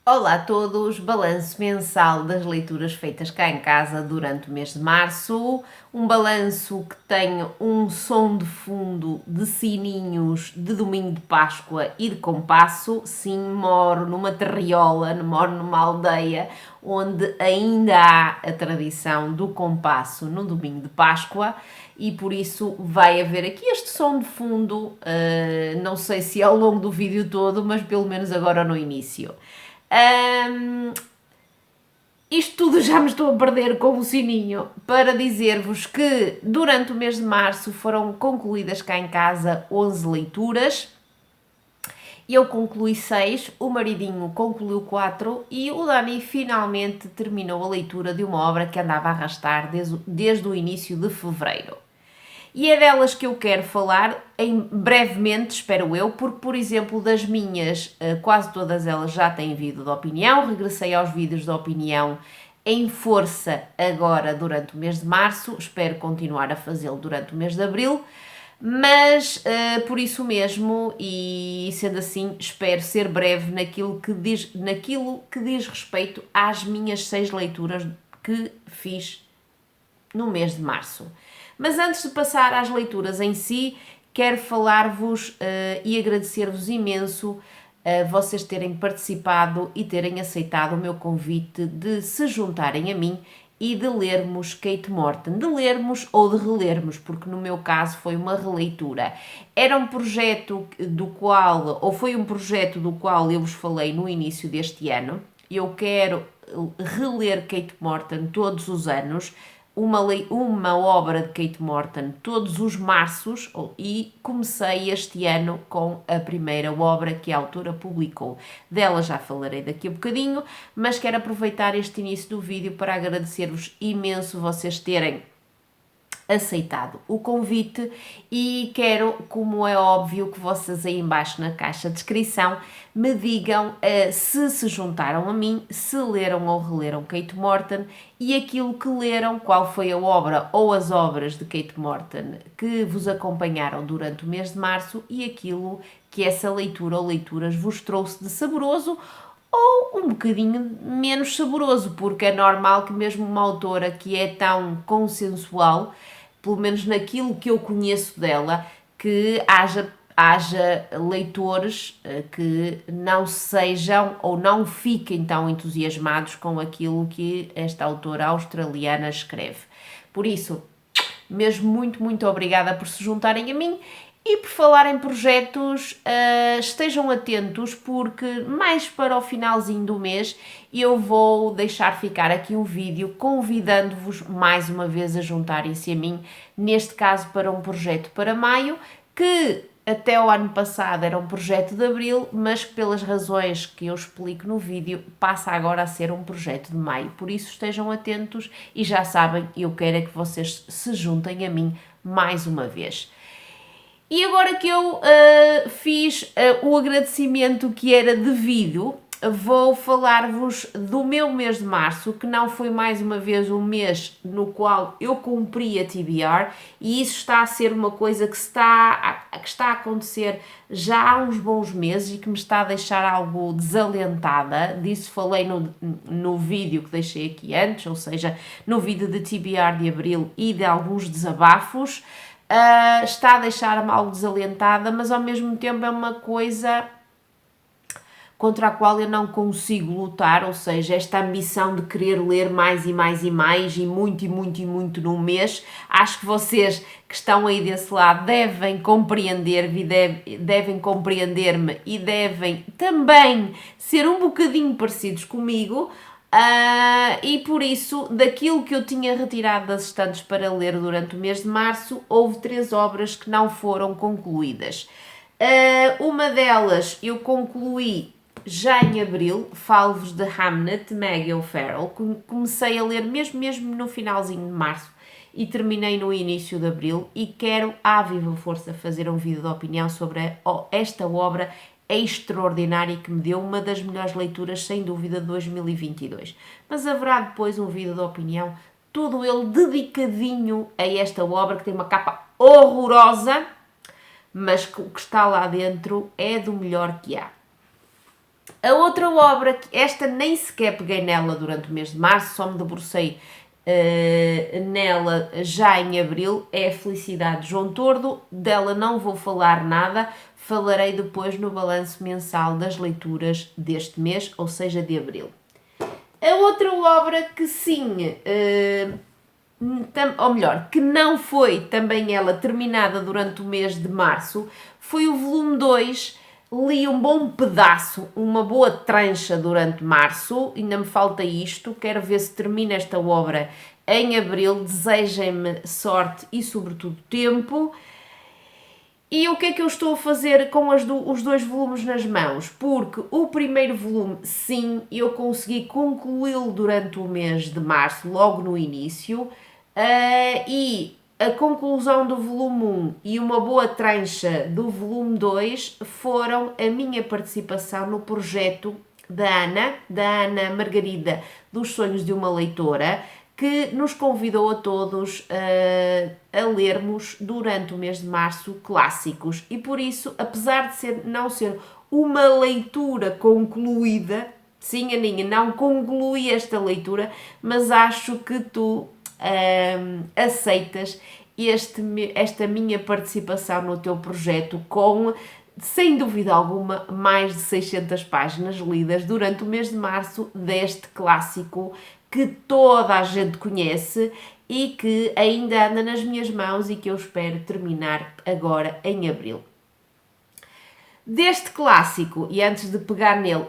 Olá a todos, balanço mensal das leituras feitas cá em casa durante o mês de março, um balanço que tem um som de fundo de sininhos de domingo de Páscoa e de compasso. Sim, moro numa terriola, moro numa aldeia onde ainda há a tradição do compasso no domingo de Páscoa e por isso vai haver aqui este som de fundo, não sei se ao longo do vídeo todo, mas pelo menos agora no início. Isto tudo já me estou a perder com o sininho para dizer-vos que durante o mês de março foram concluídas cá em casa 11 leituras. Eu concluí 6, o maridinho concluiu 4 e o Dani finalmente terminou a leitura de uma obra que andava a arrastar desde o início de fevereiro. E é delas que eu quero falar brevemente, espero eu, porque, por exemplo, das minhas, quase todas elas já têm vídeo de opinião. Regressei aos vídeos de opinião em força agora durante o mês de março, espero continuar a fazê-lo durante o mês de abril, mas por isso mesmo, e sendo assim, espero ser breve naquilo que diz respeito às minhas 6 leituras que fiz no mês de março. Mas antes de passar às leituras em si, quero falar-vos e agradecer-vos imenso vocês terem participado e terem aceitado o meu convite de se juntarem a mim e de lermos Kate Morton, de lermos ou de relermos, porque no meu caso foi uma releitura. Era um projeto foi um projeto do qual eu vos falei no início deste ano. Eu quero reler Kate Morton todos os anos, uma obra de Kate Morton todos os marços, e comecei este ano com a primeira obra que a autora publicou. Dela já falarei daqui a bocadinho, mas quero aproveitar este início do vídeo para agradecer-vos imenso vocês terem aceitado o convite e quero, como é óbvio, que vocês aí embaixo na caixa de descrição me digam se juntaram a mim, se leram ou releram Kate Morton e aquilo que leram, qual foi a obra ou as obras de Kate Morton que vos acompanharam durante o mês de março e aquilo que essa leitura ou leituras vos trouxe de saboroso ou um bocadinho menos saboroso, porque é normal que mesmo uma autora que é tão consensual, pelo menos naquilo que eu conheço dela, que haja leitores que não sejam ou não fiquem tão entusiasmados com aquilo que esta autora australiana escreve. Por isso, mesmo muito obrigada por se juntarem a mim. E por falar em projetos, estejam atentos porque mais para o finalzinho do mês eu vou deixar ficar aqui um vídeo convidando-vos mais uma vez a juntarem-se a mim, neste caso para um projeto para maio, que até o ano passado era um projeto de abril, mas que pelas razões que eu explico no vídeo passa agora a ser um projeto de maio. Por isso estejam atentos e já sabem, eu quero é que vocês se juntem a mim mais uma vez. E agora que eu fiz o agradecimento que era devido, vou falar-vos do meu mês de março, que não foi mais uma vez um mês no qual eu cumpri a TBR, e isso está a ser uma coisa que está a acontecer já há uns bons meses e que me está a deixar algo desalentada. Disso falei no vídeo que deixei aqui antes, ou seja, no vídeo de TBR de abril e de alguns desabafos. Está a deixar-me algo desalentada, mas ao mesmo tempo é uma coisa contra a qual eu não consigo lutar, ou seja, esta ambição de querer ler mais e mais e mais e muito num mês. Acho que vocês que estão aí desse lado devem compreender-me devem compreender-me e devem também ser um bocadinho parecidos comigo. E por isso, daquilo que eu tinha retirado das estantes para ler durante o mês de março, houve 3 obras que não foram concluídas. Uma delas eu concluí já em abril, falo-vos de Hamnet, de Maggie O'Farrell. Comecei a ler mesmo no finalzinho de março e terminei no início de abril e quero à viva força fazer um vídeo de opinião sobre esta obra extraordinária que me deu uma das melhores leituras, sem dúvida, de 2022. Mas haverá depois um vídeo de opinião, todo ele dedicadinho a esta obra, que tem uma capa horrorosa, mas que o que está lá dentro é do melhor que há. A outra obra, que esta nem sequer peguei nela durante o mês de março, só me debrucei nela já em abril, é a Felicidade de João Tordo. Dela não vou falar nada, falarei depois no balanço mensal das leituras deste mês, ou seja, de abril. A outra obra que sim, ou melhor, que não foi também ela terminada durante o mês de março, foi o volume 2. Li um bom pedaço, uma boa trancha durante março, ainda me falta isto, quero ver se termino esta obra em abril, desejem-me sorte e sobretudo tempo. E o que é que eu estou a fazer com os dois volumes nas mãos? Porque o primeiro volume, sim, eu consegui concluí-lo durante o mês de março, logo no início, e a conclusão do volume 1 e uma boa trancha do volume 2 foram a minha participação no projeto da Ana Margarida, dos Sonhos de uma Leitora, que nos convidou a todos a lermos durante o mês de março clássicos. E por isso, apesar de não ser uma leitura concluída, sim, Aninha, não concluí esta leitura, mas acho que tu aceitas esta minha participação no teu projeto com, sem dúvida alguma, mais de 600 páginas lidas durante o mês de março deste clássico que toda a gente conhece e que ainda anda nas minhas mãos e que eu espero terminar agora em abril. Deste clássico, e antes de pegar nele,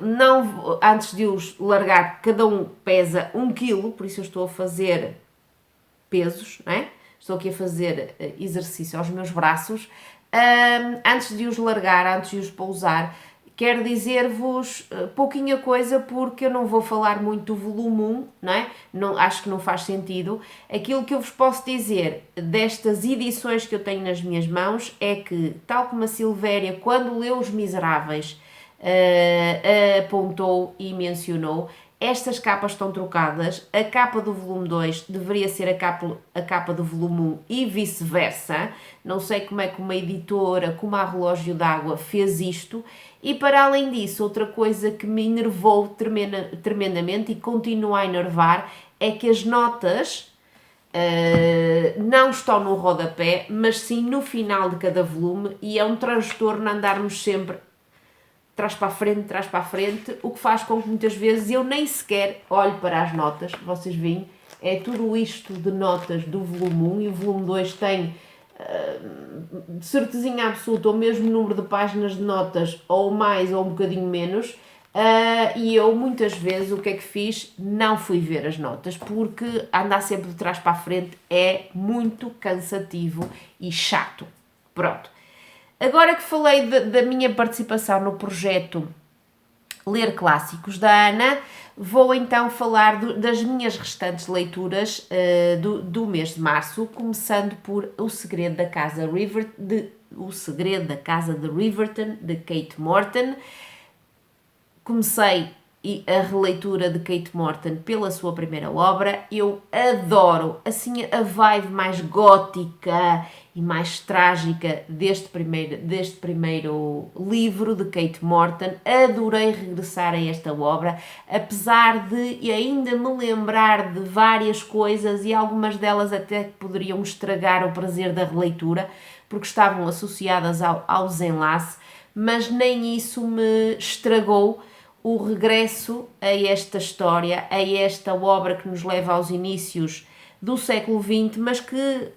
antes de os largar, cada um pesa 1 kg, por isso eu estou a fazer pesos, não é? Estou aqui a fazer exercício aos meus braços. Antes de os largar, antes de os pousar, quero dizer-vos pouquinha coisa, porque eu não vou falar muito do volume 1, não é? Acho que não faz sentido. Aquilo que eu vos posso dizer destas edições que eu tenho nas minhas mãos é que, tal como a Silvéria, quando leu Os Miseráveis, apontou e mencionou, estas capas estão trocadas, a capa do volume 2 deveria ser a capa do volume 1 e vice-versa. Não sei como é que uma editora como a Relógio d'Água fez isto. E para além disso, outra coisa que me enervou tremendamente e continua a enervar é que as notas não estão no rodapé, mas sim no final de cada volume, e é um transtorno andarmos sempre trás para a frente, o que faz com que muitas vezes eu nem sequer olho para as notas. Vocês veem, é tudo isto de notas do volume 1 e o volume 2 tem de certezinha absoluta o mesmo número de páginas de notas, ou mais ou um bocadinho menos, e eu muitas vezes o que é que fiz? Não fui ver as notas, porque andar sempre de trás para a frente é muito cansativo e chato. Pronto. Agora que falei da minha participação no projeto Ler Clássicos da Ana, vou então falar das minhas restantes leituras do mês de março, começando por O Segredo da Casa de Riverton, de Kate Morton. Comecei a releitura de Kate Morton pela sua primeira obra. Eu adoro assim a vibe mais gótica e mais trágica deste primeiro livro de Kate Morton. Adorei regressar a esta obra, apesar de ainda me lembrar de várias coisas, e algumas delas até poderiam estragar o prazer da releitura, porque estavam associadas ao desenlace, mas nem isso me estragou o regresso a esta história, a esta obra que nos leva aos inícios do século XX, mas que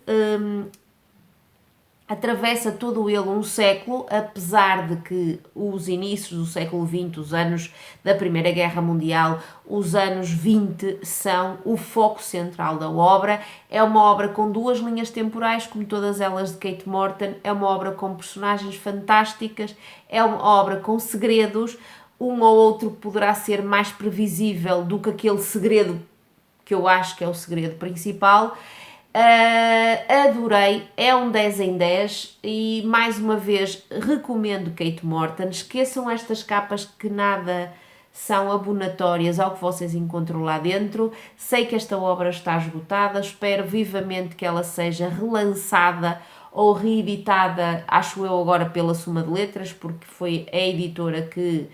atravessa todo ele um século, apesar de que os inícios do século XX, os anos da Primeira Guerra Mundial, os anos 20, são o foco central da obra. É uma obra com duas linhas temporais, como todas elas de Kate Morton, é uma obra com personagens fantásticas, é uma obra com segredos. Um ou outro poderá ser mais previsível do que aquele segredo que eu acho que é o segredo principal. Adorei, é um 10 em 10 e mais uma vez recomendo Kate Morton. Esqueçam estas capas que nada são abonatórias ao que vocês encontram lá dentro. Sei que esta obra está esgotada, espero vivamente que ela seja relançada ou reeditada, acho eu agora pela Suma de Letras, porque foi a editora que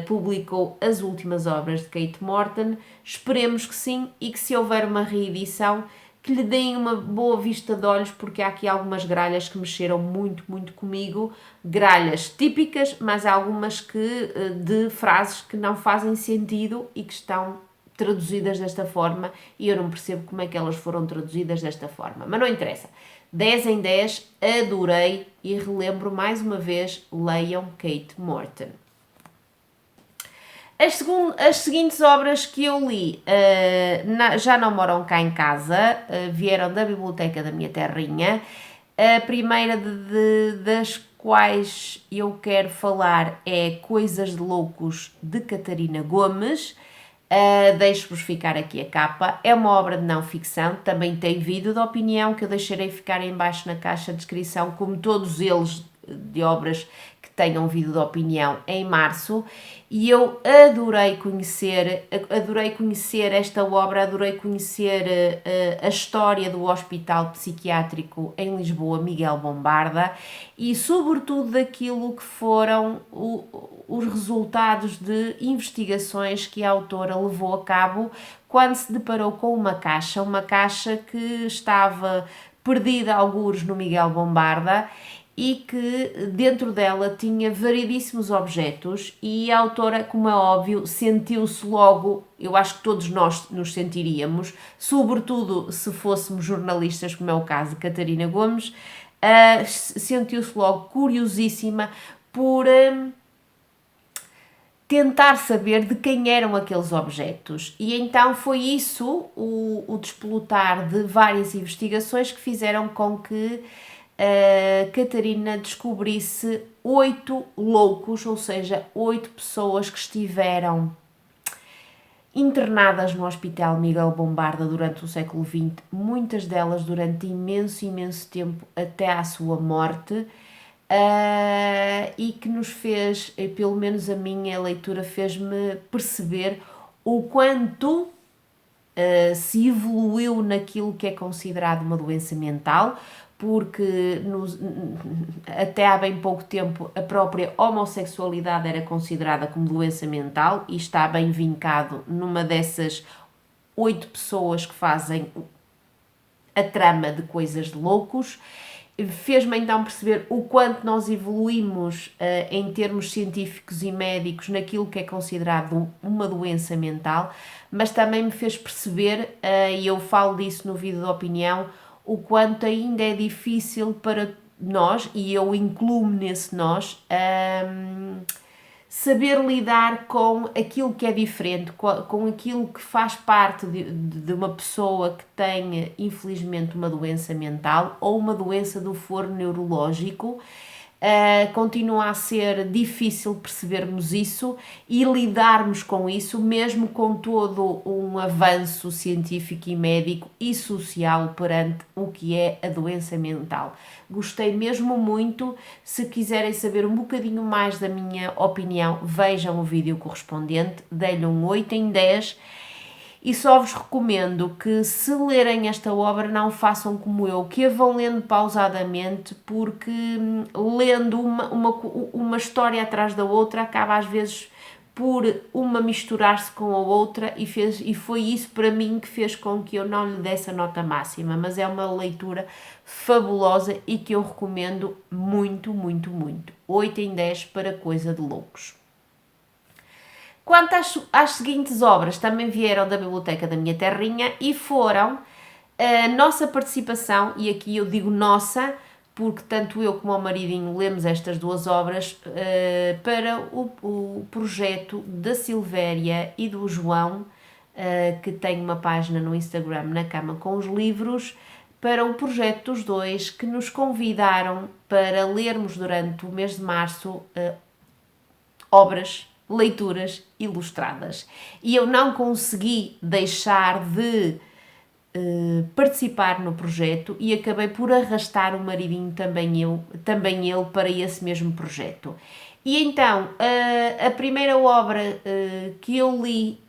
publicou as últimas obras de Kate Morton. Esperemos que sim, e que se houver uma reedição, que lhe deem uma boa vista de olhos, porque há aqui algumas gralhas que mexeram muito, muito comigo, gralhas típicas, mas há algumas de frases que não fazem sentido e que estão traduzidas desta forma, e eu não percebo como é que elas foram traduzidas desta forma, mas não interessa. 10 em 10, adorei, e relembro mais uma vez, leiam Kate Morton. As seguintes obras que eu li já não moram cá em casa, vieram da biblioteca da minha terrinha. A primeira das quais eu quero falar é Coisas de Loucos, de Catarina Gomes. Deixo-vos ficar aqui a capa. É uma obra de não ficção, também tem vídeo de opinião que eu deixarei ficar em baixo na caixa de descrição, como todos eles de obras que tenham vídeo de opinião, em março. E eu adorei conhecer esta obra, adorei conhecer a história do Hospital Psiquiátrico em Lisboa, Miguel Bombarda, e sobretudo daquilo que foram os resultados de investigações que a autora levou a cabo quando se deparou com uma caixa que estava perdida a algures no Miguel Bombarda, e que dentro dela tinha variedíssimos objetos, e a autora, como é óbvio, sentiu-se logo, eu acho que todos nós nos sentiríamos, sobretudo se fôssemos jornalistas, como é o caso de Catarina Gomes, sentiu-se logo curiosíssima por tentar saber de quem eram aqueles objetos, e então foi isso, o despolutar de várias investigações, que fizeram com que Catarina descobrisse 8 loucos, ou seja, 8 pessoas que estiveram internadas no Hospital Miguel Bombarda durante o século XX, muitas delas durante imenso tempo até à sua morte, e que nos fez, pelo menos a minha leitura, fez-me perceber o quanto se evoluiu naquilo que é considerado uma doença mental, porque até há bem pouco tempo a própria homossexualidade era considerada como doença mental, e está bem vincado numa dessas 8 pessoas que fazem a trama de Coisas de Loucos. Fez-me então perceber o quanto nós evoluímos em termos científicos e médicos naquilo que é considerado uma doença mental, mas também me fez perceber, e eu falo disso no vídeo de opinião, o quanto ainda é difícil para nós, e eu incluo-me nesse nós, saber lidar com aquilo que é diferente, com aquilo que faz parte de uma pessoa que tem, infelizmente, uma doença mental ou uma doença do foro neurológico. Continua a ser difícil percebermos isso e lidarmos com isso, mesmo com todo um avanço científico e médico e social perante o que é a doença mental. Gostei mesmo muito. Se quiserem saber um bocadinho mais da minha opinião, vejam o vídeo correspondente, dei-lhe um 8 em 10. E só vos recomendo que, se lerem esta obra, não façam como eu, que a vão lendo pausadamente, porque lendo uma história atrás da outra, acaba às vezes por uma misturar-se com a outra, e foi isso para mim que fez com que eu não lhe desse a nota máxima, mas é uma leitura fabulosa e que eu recomendo muito. 8 em 10 para Coisa de Loucos. Quanto às seguintes obras, também vieram da biblioteca da minha terrinha e foram a nossa participação, e aqui eu digo nossa, porque tanto eu como o maridinho lemos estas 2 obras, para o projeto da Silvéria e do João, que tem uma página no Instagram, Na Cama com os Livros, para o projeto dos 2, que nos convidaram para lermos durante o mês de março leituras ilustradas. E eu não consegui deixar de participar no projeto, e acabei por arrastar o maridinho, também ele, para esse mesmo projeto. E então, a primeira obra que eu li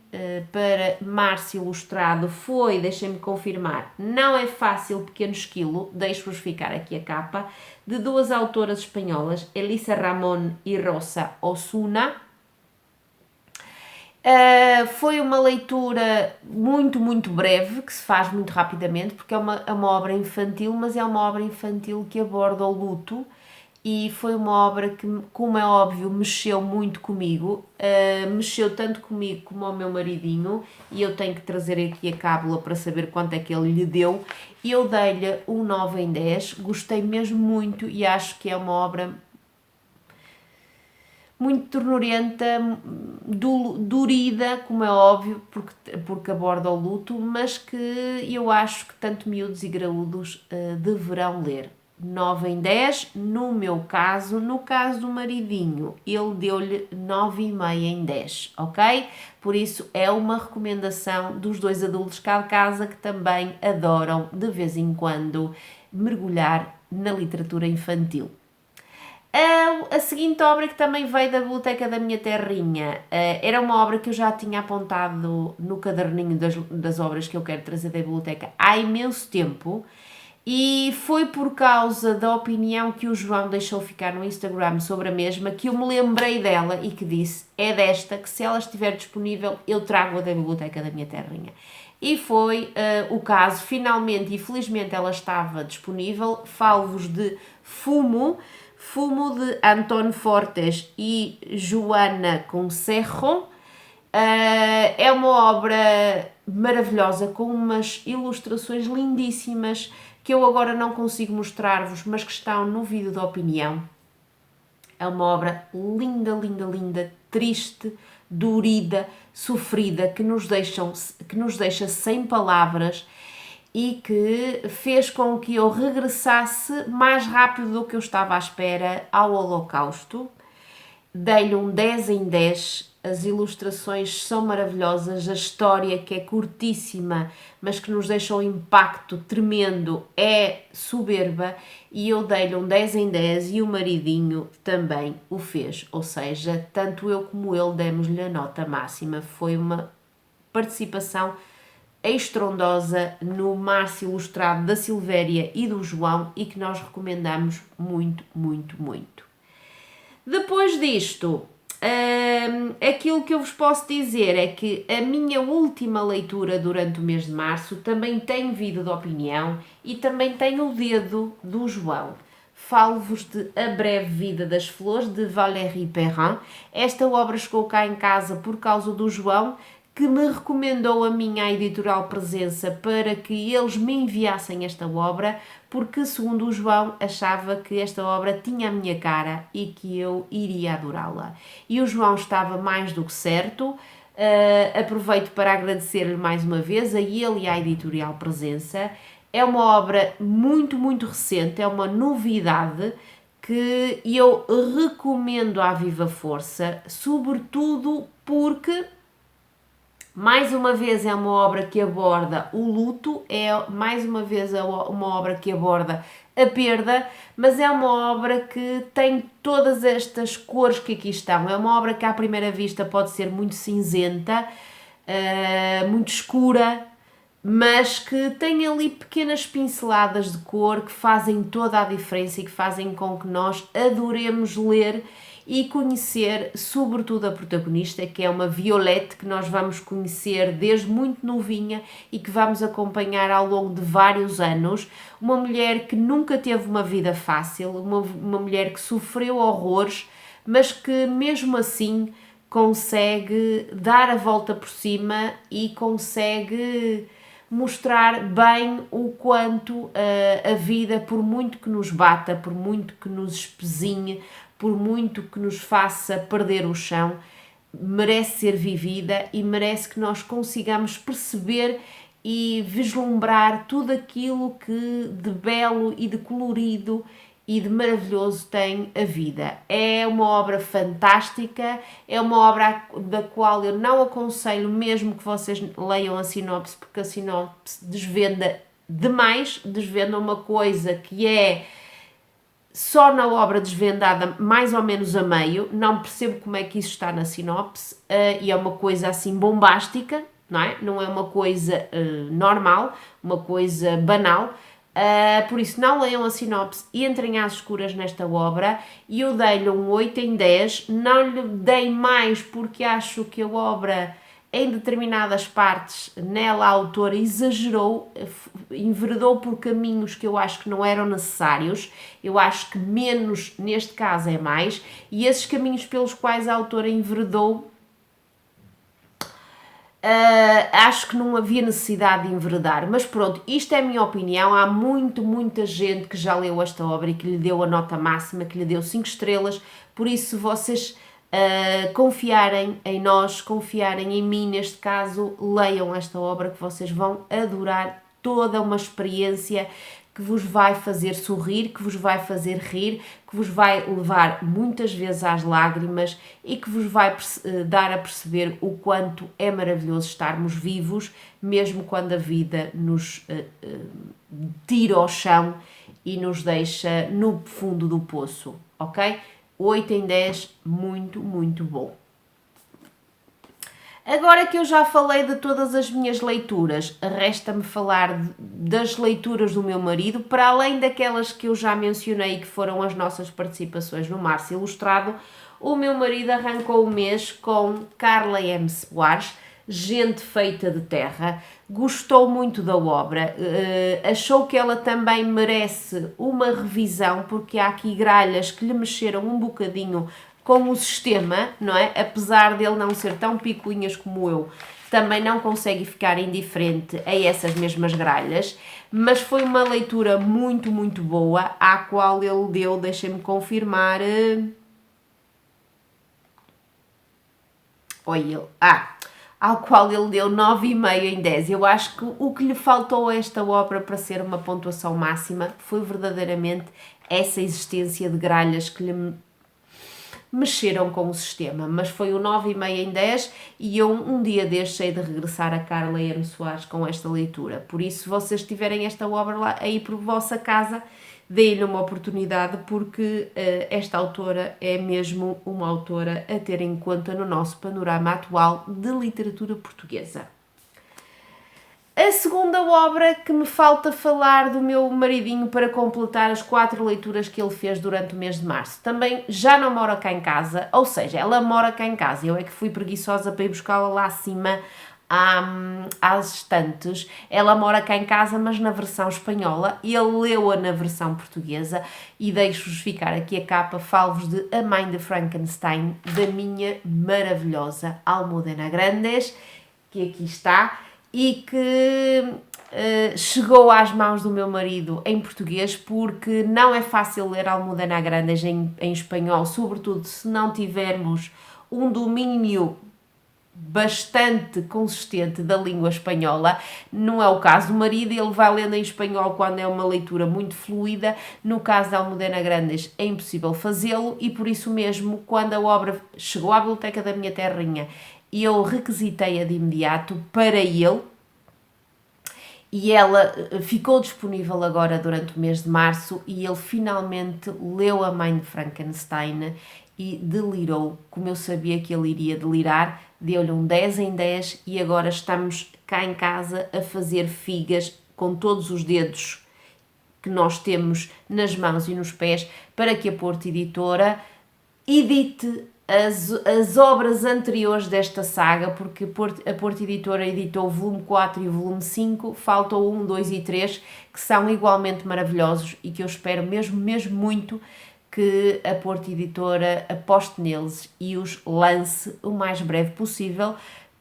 para março ilustrado foi, deixem-me confirmar, Não é Fácil, Pequeno Esquilo, deixo-vos ficar aqui a capa, de 2 autoras espanholas, Elisa Ramón e Rosa Osuna. Foi uma leitura muito, muito breve, que se faz muito rapidamente, porque é uma obra infantil, mas é uma obra infantil que aborda o luto e foi uma obra que, como é óbvio, mexeu muito comigo, mexeu tanto comigo como ao meu maridinho, e eu tenho que trazer aqui a cábula para saber quanto é que ele lhe deu. Eu dei-lhe um 9 em 10, gostei mesmo muito e acho que é uma obra muito ternurenta, dorida, como é óbvio, porque aborda o luto, mas que eu acho que tanto miúdos e graúdos deverão ler. 9 em 10, no meu caso, no caso do maridinho, ele deu-lhe 9,5 em 10, ok? Por isso é uma recomendação dos dois adultos cá de casa que também adoram de vez em quando mergulhar na literatura infantil. A seguinte obra, que também veio da biblioteca da minha terrinha, era uma obra que eu já tinha apontado no caderninho das obras que eu quero trazer da biblioteca há imenso tempo, e foi por causa da opinião que o João deixou ficar no Instagram sobre a mesma que eu me lembrei dela e que disse: é desta que, se ela estiver disponível, eu trago-a da biblioteca da minha terrinha. E foi o caso. Finalmente e felizmente ela estava disponível. Falo-vos de Fumo de Antón Fortes e Joana Conserro. É uma obra maravilhosa, com umas ilustrações lindíssimas que eu agora não consigo mostrar-vos, mas que estão no vídeo da opinião. É uma obra linda, linda, linda, triste, dorida, sofrida, que nos deixa sem palavras e que fez com que eu regressasse mais rápido do que eu estava à espera ao Holocausto. Dei-lhe um 10 em 10, as ilustrações são maravilhosas, a história, que é curtíssima, mas que nos deixa um impacto tremendo, é soberba, e eu dei-lhe um 10 em 10 e o maridinho também o fez, ou seja, tanto eu como ele demos-lhe a nota máxima. Foi uma participação estrondosa no Março Ilustrado da Silvéria e do João, e que nós recomendamos muito, muito, muito. Depois disto, aquilo que eu vos posso dizer é que a minha última leitura durante o mês de março também tem vídeo de opinião e também tem o dedo do João. Falo-vos de A Breve Vida das Flores, de Valérie Perrin. Esta obra chegou cá em casa por causa do João, que me recomendou a minha editorial Presença para que eles me enviassem esta obra, porque, segundo o João, achava que esta obra tinha a minha cara e que eu iria adorá-la. E o João estava mais do que certo. Aproveito para agradecer-lhe mais uma vez, a ele e à editorial Presença. É uma obra muito, muito recente, é uma novidade que eu recomendo à viva força, sobretudo porque, mais uma vez, é uma obra que aborda o luto, é mais uma vez uma obra que aborda a perda, mas é uma obra que tem todas estas cores que aqui estão. É uma obra que à primeira vista pode ser muito cinzenta, muito escura, mas que tem ali pequenas pinceladas de cor que fazem toda a diferença e que fazem com que nós adoremos ler e conhecer, sobretudo, a protagonista, que é uma Violette, que nós vamos conhecer desde muito novinha e que vamos acompanhar ao longo de vários anos. Uma mulher que nunca teve uma vida fácil, uma mulher que sofreu horrores, mas que mesmo assim consegue dar a volta por cima e consegue mostrar bem o quanto a vida, por muito que nos bata, por muito que nos espezinhe, por muito que nos faça perder o chão, merece ser vivida e merece que nós consigamos perceber e vislumbrar tudo aquilo que de belo e de colorido e de maravilhoso tem a vida. É uma obra fantástica, é uma obra da qual eu não aconselho mesmo que vocês leiam a sinopse, porque a sinopse desvenda demais, desvenda uma coisa que é só na obra desvendada mais ou menos a meio. Não percebo como é que isso está na sinopse, e é uma coisa assim bombástica, não é? Não é uma coisa normal, uma coisa banal. Por isso, não leiam a sinopse e entrem às escuras nesta obra. E eu dei-lhe um 8 em 10, não lhe dei mais porque acho que a obra em determinadas partes nela a autora exagerou, enveredou por caminhos que eu acho que não eram necessários. Eu acho que menos neste caso é mais, e esses caminhos pelos quais a autora enveredou, acho que não havia necessidade de enveredar, mas pronto, isto é a minha opinião. Há muita gente que já leu esta obra e que lhe deu a nota máxima, que lhe deu 5 estrelas, por isso se vocês confiarem em nós, confiarem em mim neste caso, leiam esta obra que vocês vão adorar. Toda uma experiência que vos vai fazer sorrir, que vos vai fazer rir, que vos vai levar muitas vezes às lágrimas e que vos vai dar a perceber o quanto é maravilhoso estarmos vivos, mesmo quando a vida nos tira ao chão e nos deixa no fundo do poço, ok? 8 em 10, muito bom. Agora que eu já falei de todas as minhas leituras, resta-me falar das leituras do meu marido, para além daquelas que eu já mencionei, que foram as nossas participações no Março Ilustrado. O meu marido arrancou o mês com Carla M. Soares, Gente Feita de Terra. Gostou muito da obra, achou que ela também merece uma revisão, porque há aqui gralhas que lhe mexeram um bocadinho com o sistema, não é? Apesar dele não ser tão picuinhas como eu, também não consegue ficar indiferente a essas mesmas gralhas, mas foi uma leitura muito boa, à qual ele deu, deixem-me confirmar, ao qual ele deu 9,5 em 10. Eu acho que o que lhe faltou a esta obra para ser uma pontuação máxima foi verdadeiramente essa existência de gralhas que lhe mexeram com o sistema, mas foi o 9,5 em 10 e eu um dia deixei de regressar a Carla M. Soares com esta leitura. Por isso, se vocês tiverem esta obra lá aí por vossa casa, deem-lhe uma oportunidade, porque esta autora é mesmo uma autora a ter em conta no nosso panorama atual de literatura portuguesa. A segunda obra que me falta falar do meu maridinho para completar as 4 leituras que ele fez durante o mês de março. Também já não mora cá em casa, ou seja, ela mora cá em casa. Eu é que fui preguiçosa para ir buscá-la lá acima às estantes. Ela mora cá em casa, mas na versão espanhola. Ele leu-a na versão portuguesa e deixo-vos ficar aqui a capa. Falo-vos de A Mãe de Frankenstein, da minha maravilhosa Almudena Grandes, que aqui está, e que chegou às mãos do meu marido em português, porque não é fácil ler Almudena Grandes em espanhol, sobretudo se não tivermos um domínio bastante consistente da língua espanhola. Não é o caso do marido, ele vai lendo em espanhol quando é uma leitura muito fluida. No caso da Almudena Grandes é impossível fazê-lo, e por isso mesmo, quando a obra chegou à biblioteca da minha terrinha, eu requisitei-a de imediato para ele, e ela ficou disponível agora durante o mês de março, e ele finalmente leu A Mãe de Frankenstein e delirou, como eu sabia que ele iria delirar. Deu-lhe um 10 em 10 e agora estamos cá em casa a fazer figas com todos os dedos que nós temos nas mãos e nos pés para que a Porto Editora edite as obras anteriores desta saga, porque a Porto Editora editou o volume 4 e o volume 5, faltam o 1, 2 e 3, que são igualmente maravilhosos e que eu espero mesmo muito que a Porto Editora aposte neles e os lance o mais breve possível,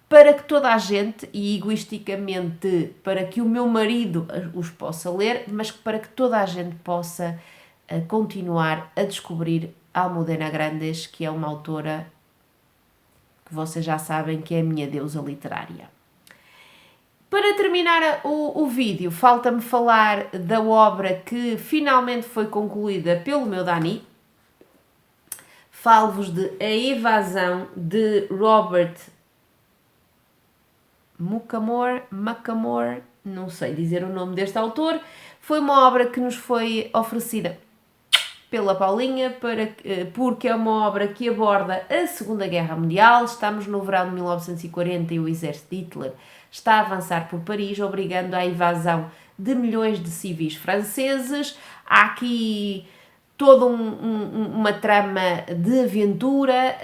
para que toda a gente, e egoisticamente para que o meu marido os possa ler, mas para que toda a gente possa continuar a descobrir Almudena Grandes, que é uma autora que vocês já sabem que é a minha deusa literária. Para terminar o vídeo, falta-me falar da obra que finalmente foi concluída pelo meu Dani. Falo-vos de A Evasão, de Robert Muchamore, não sei dizer o nome deste autor. Foi uma obra que nos foi oferecida pela Paulinha, porque é uma obra que aborda a Segunda Guerra Mundial. Estamos no verão de 1940 e o exército de Hitler está a avançar por Paris, obrigando à evasão de milhões de civis franceses. Há aqui toda uma trama de aventura,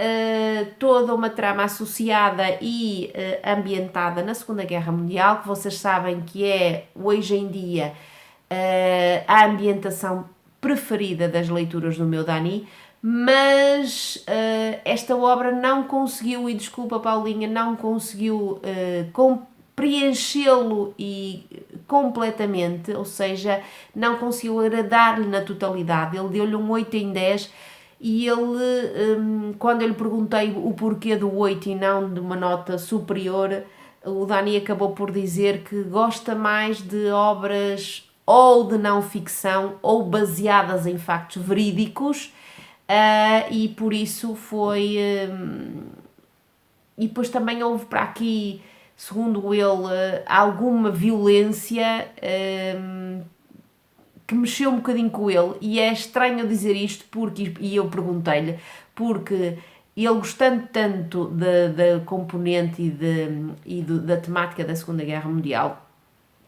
toda uma trama associada e ambientada na Segunda Guerra Mundial, que vocês sabem que é, hoje em dia, a ambientação preferida das leituras do meu Dani, mas esta obra não conseguiu, e desculpa Paulinha, não conseguiu preenchê-lo e completamente, ou seja, não conseguiu agradar-lhe na totalidade. Ele deu-lhe um 8 em 10 e ele, quando eu lhe perguntei o porquê do 8 e não de uma nota superior, o Dani acabou por dizer que gosta mais de obras ou de não ficção ou baseadas em factos verídicos, e por isso foi... e depois também houve para aqui, segundo ele, alguma violência que mexeu um bocadinho com ele, e é estranho dizer isto porque, e eu perguntei-lhe, porque ele gostando tanto da componente da temática da Segunda Guerra Mundial,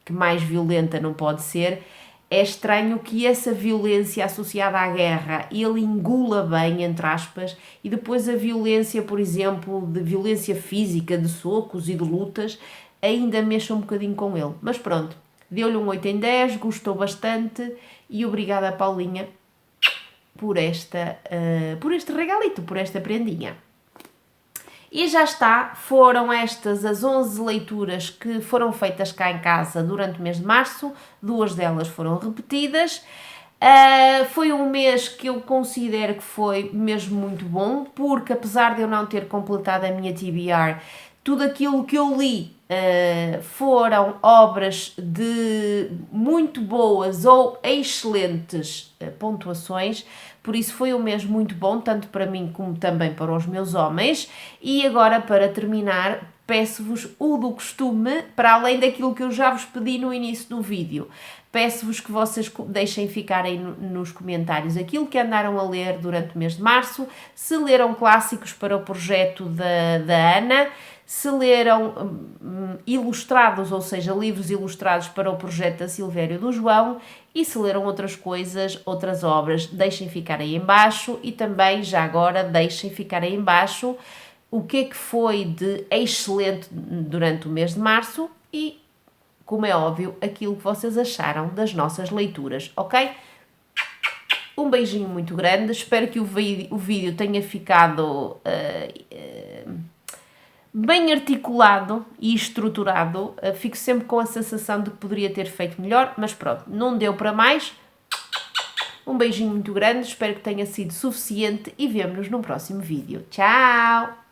que mais violenta não pode ser, é estranho que essa violência associada à guerra ele engula bem, entre aspas, e depois a violência, por exemplo, de violência física, de socos e de lutas, ainda mexa um bocadinho com ele. Mas pronto, deu-lhe um 8 em 10, gostou bastante, e obrigada Paulinha por este regalito, por esta prendinha. E já está, foram estas as 11 leituras que foram feitas cá em casa durante o mês de março, 2 delas foram repetidas. Foi um mês que eu considero que foi mesmo muito bom, porque apesar de eu não ter completado a minha TBR, tudo aquilo que eu li foram obras de muito boas ou excelentes pontuações, por isso foi um mês muito bom, tanto para mim como também para os meus homens. E agora, para terminar, peço-vos o do costume, para além daquilo que eu já vos pedi no início do vídeo. Peço-vos que vocês deixem ficar aí nos comentários aquilo que andaram a ler durante o mês de março, se leram clássicos para o projeto da Ana, se leram ilustrados, ou seja, livros ilustrados para o projeto da Silvério e do João, e se leram outras coisas, outras obras, deixem ficar aí em baixo, e também, já agora, deixem ficar aí em baixo o que é que foi de excelente durante o mês de março e, como é óbvio, aquilo que vocês acharam das nossas leituras, ok? Um beijinho muito grande, espero que o vídeo tenha ficado bem articulado e estruturado. Fico sempre com a sensação de que poderia ter feito melhor, mas pronto, não deu para mais. Um beijinho muito grande, espero que tenha sido suficiente e vemo-nos no próximo vídeo. Tchau!